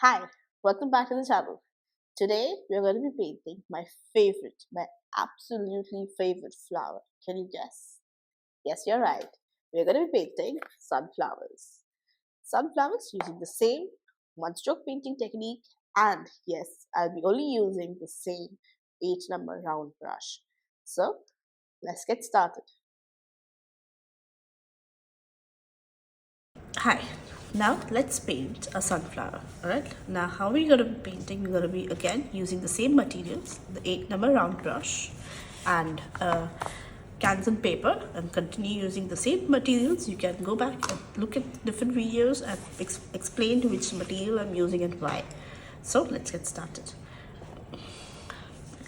Hi, welcome back to the channel. Today we're going to be painting my absolutely favorite flower. Can you guess? Yes, you're right. We're going to be painting sunflowers. Sunflowers using the same one stroke painting technique, and yes, I'll be only using the same 8 number round brush. So let's get started. Hi, now let's paint a sunflower. Alright, now how are we going to be painting? We're going to be again using the same materials, the 8 number round brush and cans and paper, and continue using the same materials. You can go back and look at different videos and explain which material I'm using and why. So let's get started.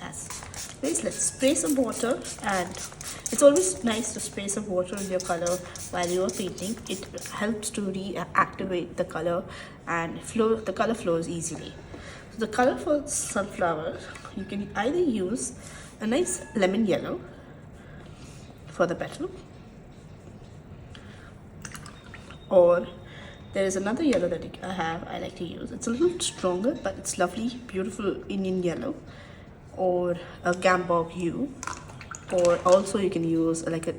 As please, let's spray some water, and it's always nice to spray some water in your color while you are painting. It helps to reactivate the color and the color flows easily. So the color for sunflower, you can either use a nice lemon yellow for the petal, or there is another yellow that I like to use. It's a little stronger, but it's lovely, beautiful Indian yellow, or a Gambog hue, or also you can use like a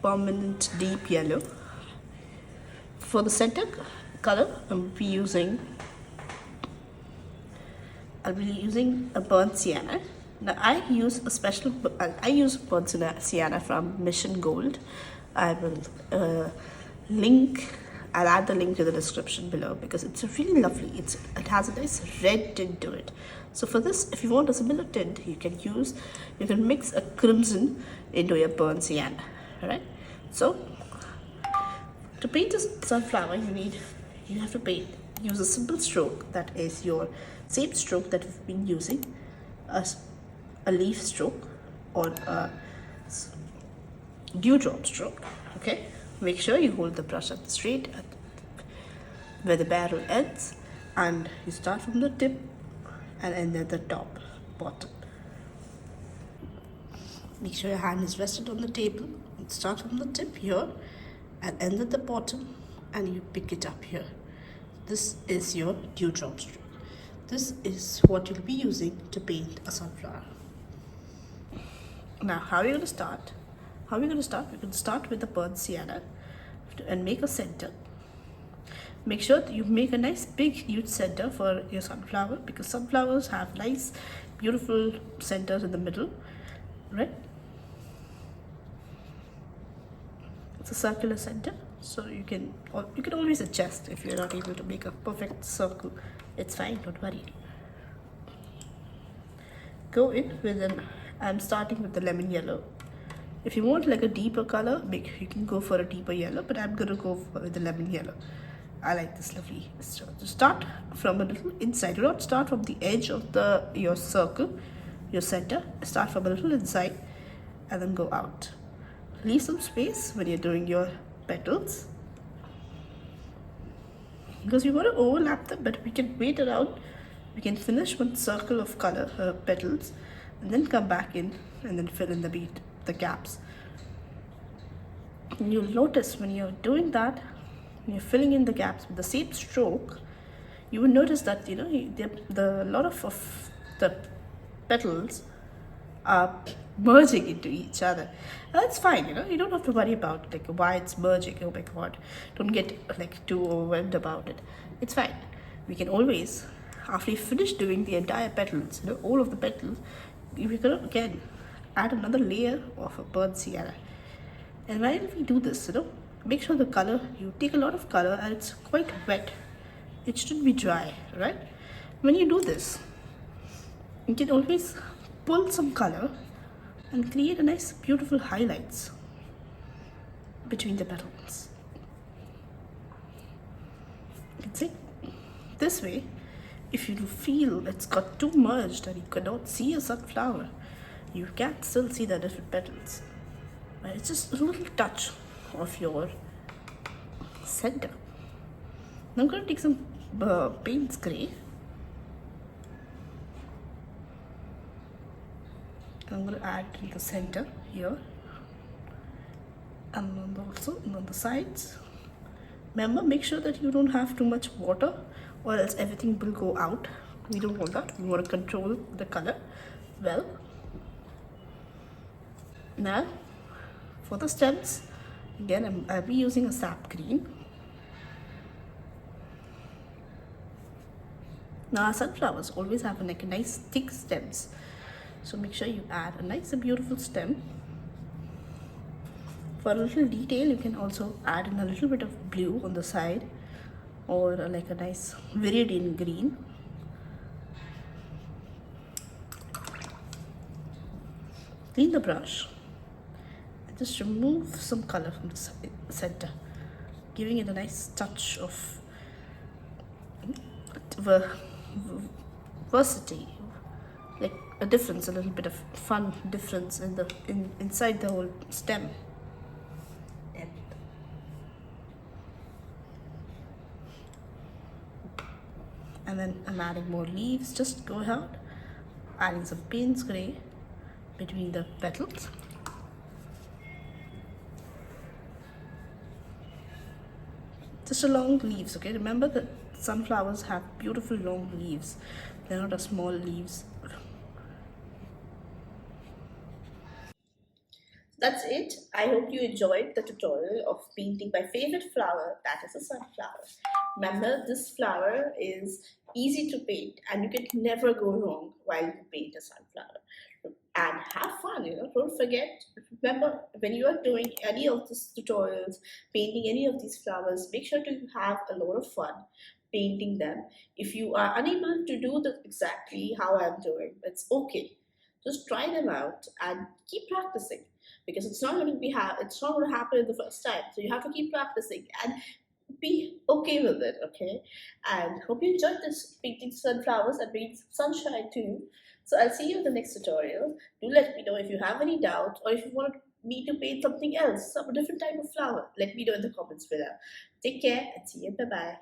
permanent deep yellow. For the center color, I'll be using a burnt sienna. Now I use burnt sienna from Mission Gold. I will link I'll add the link to the description below because it's really lovely. It has a nice red tint to it. So for this, if you want a similar tint, you can mix a crimson into your burnt sienna. Alright? So to paint a sunflower, you have to use a simple stroke that is your same stroke that we've been using, a leaf stroke or a dewdrop stroke. Okay, make sure you hold the brush at the straight at where the barrel ends, and you start from the tip and end at the bottom. Make sure your hand is rested on the table, and start from the tip here and end at the bottom, and you pick it up here. This is your dewdrop stroke. This is what you'll be using to paint a sunflower. Now, how are we going to start? We're going to start with the burnt sienna and make a center. Make sure that you make a nice big huge center for your sunflower, because sunflowers have nice beautiful centers in the middle, right? It's a circular center, so you can always adjust if you're not able to make a perfect circle. It's fine, don't worry. Go in with I'm starting with the lemon yellow. If you want like a deeper color, you can go for a deeper yellow, but I'm gonna go with the lemon yellow. I like this lovely. So start from a little inside. Do not start from the edge of your circle, your center. Start from a little inside and then go out. Leave some space when you're doing your petals, because you want to overlap them, but we can wait around. We can finish one circle of color petals and then come back in and then fill in the gaps. And you'll notice when you're doing that, when you're filling in the gaps with the same stroke, you will notice that a lot of the petals are merging into each other. And that's fine, you don't have to worry about like why it's merging. Oh my god, don't get like too overwhelmed about it. It's fine. We can always, after you finish doing the entire petals, all of the petals, we're gonna again add another layer of a burnt sienna. And while we do this, make sure the color, you take a lot of color and it's quite wet. It shouldn't be dry, right? When you do this, you can always pull some color and create a nice beautiful highlights between the petals. You can see this way, if you feel it's got too merged and you cannot see a sunflower, you can still see the different petals. But it's just a little touch of your center. Now I'm going to take some paint spray. I'm going to add in the center here, and also on the sides. Remember, make sure that you don't have too much water or else everything will go out. We don't want that. We want to control the color well. Now for the stems, again I'll be using a sap green. Now our sunflowers always have like a nice thick stems, so make sure you add a nice and beautiful stem. For a little detail, you can also add in a little bit of blue on the side, or like a nice viridian green. Clean the brush and just remove some color from the center, giving it a nice touch of diversity, like a difference, a little bit of fun difference in the inside the whole stem. And then I'm adding more leaves. Just go ahead, adding some Payne's Grey between the petals. Just a long leaves, okay? Remember that sunflowers have beautiful long leaves. They're not a small leaves. That's it. I hope you enjoyed the tutorial of painting my favorite flower, that is a sunflower. Remember, this flower is easy to paint and you can never go wrong while you paint a sunflower. And have fun, don't forget. Remember, when you are doing any of these tutorials, painting any of these flowers, make sure to have a lot of fun painting them. If you are unable to do this exactly how I'm doing, it's okay. Just try them out and keep practicing, because it's not going to it's not going to happen the first time. So you have to keep practicing and be okay with it, okay? And hope you enjoyed this painting sunflowers and bringing some sunshine too. So I'll see you in the next tutorial. Do let me know if you have any doubt, or if you want me to paint something else, some different type of flower. Let me know in the comments below. Take care and see you. Bye bye.